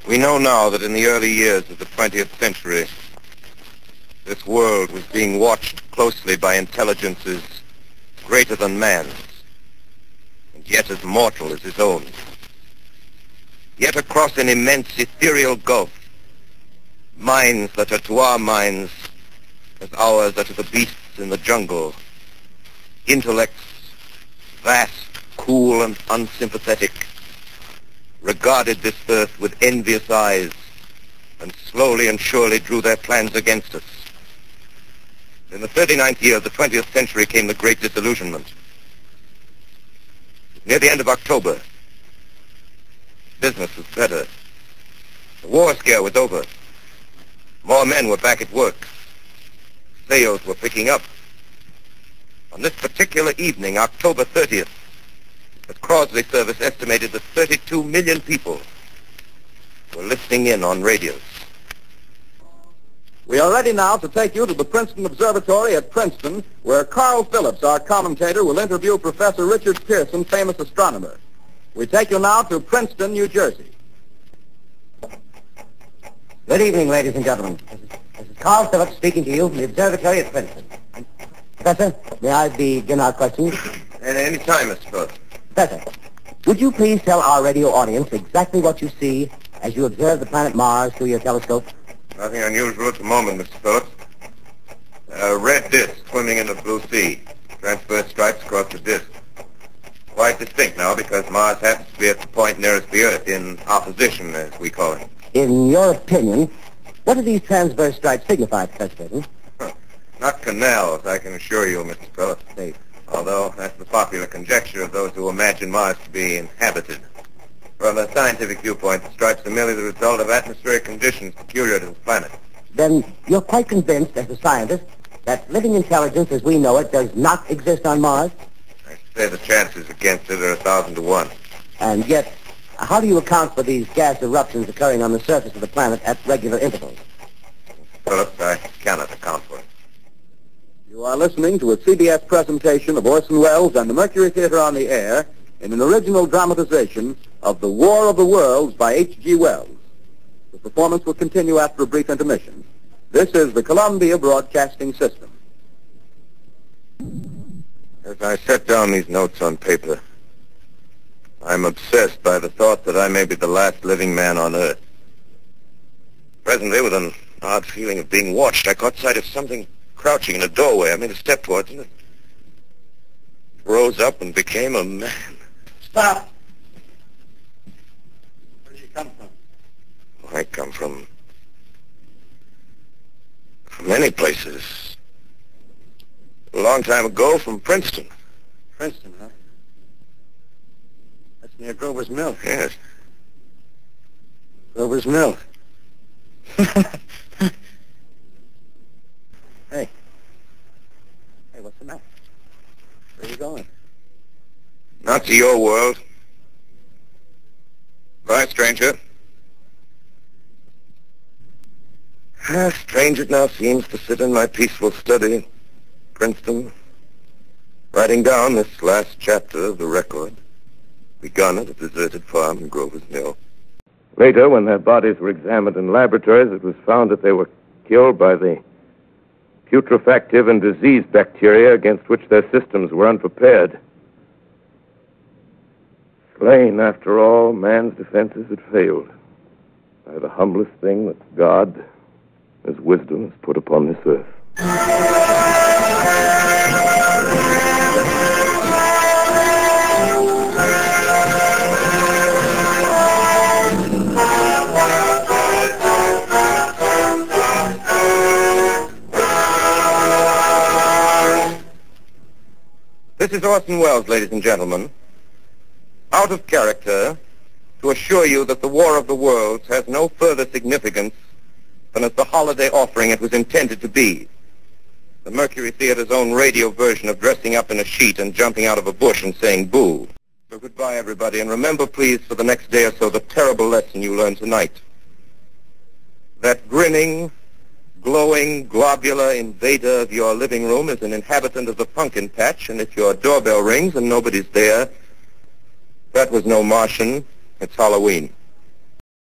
We know now that in the early years of the 20th century, this world was being watched closely by intelligences greater than man's, and yet as mortal as his own. Yet across an immense ethereal gulf, minds that are to our minds as ours are to the beasts in the jungle, intellects vast, cool, and unsympathetic, regarded this earth with envious eyes and slowly and surely drew their plans against us. In the 39th year of the 20th century came the Great Disillusionment. Near the end of October, business was better. The war scare was over. More men were back at work. Sales were picking up. On this particular evening, October 30th, the Crosley service estimated that 32 million people were listening in on radios. We are ready now to take you to the Princeton Observatory at Princeton, where Carl Phillips, our commentator, will interview Professor Richard Pearson, famous astronomer. We take you now to Princeton, New Jersey. Good evening, ladies and gentlemen. This is Carl Phillips speaking to you from the observatory at Princeton. Professor, may I begin our questions? At any time, Mr. Phillips. Professor, would you please tell our radio audience exactly what you see as you observe the planet Mars through your telescope? Nothing unusual at the moment, Mr. Phillips. A red disk swimming in the blue sea. Transverse stripes across the disk. Quite distinct now because Mars happens to be at the point nearest the Earth, in opposition, as we call it. In your opinion, what do these transverse stripes signify, Professor Pearson? Not canals, I can assure you, Mr. Phillips. Safe. Although that's the popular conjecture of those who imagine Mars to be inhabited. From a scientific viewpoint, the stripes are merely the result of atmospheric conditions peculiar to the planet. Then you're quite convinced, as a scientist, that living intelligence as we know it does not exist on Mars? I say the chances against it are 1,000 to 1. And yet, how do you account for these gas eruptions occurring on the surface of the planet at regular intervals? Phillips, I cannot account for it. You are listening to a CBS presentation of Orson Welles and the Mercury Theater on the Air in an original dramatization of The War of the Worlds by H.G. Wells. The performance will continue after a brief intermission. This is the Columbia Broadcasting System. As I set down these notes on paper, I'm obsessed by the thought that I may be the last living man on Earth. Presently, with an odd feeling of being watched, I caught sight of something crouching in a doorway. I made a step towards it. It rose up and became a man. Stop! Where did you come from? I come from many places. A long time ago, from Princeton. Princeton, huh? That's near Grover's Mill. Yes. Grover's Mill. Hey. Hey, what's the matter? Where are you going? Not to your world. Bye, stranger. Strange it now seems to sit in my peaceful study in Princeton, writing down this last chapter of the record, begun at a deserted farm in Grover's Mill. Later, when their bodies were examined in laboratories, it was found that they were killed by the putrefactive and disease bacteria against which their systems were unprepared. Slain, after all, man's defenses had failed by the humblest thing that God, His wisdom, has put upon this earth. This is Orson Welles, ladies and gentlemen, out of character, to assure you that the War of the Worlds has no further significance than as the holiday offering it was intended to be. The Mercury Theater's own radio version of dressing up in a sheet and jumping out of a bush and saying boo. So goodbye, everybody, and remember, please, for the next day or so, the terrible lesson you learned tonight. That grinning, glowing, globular invader of your living room is an inhabitant of the pumpkin patch, and if your doorbell rings and nobody's there, that was no Martian, it's Halloween.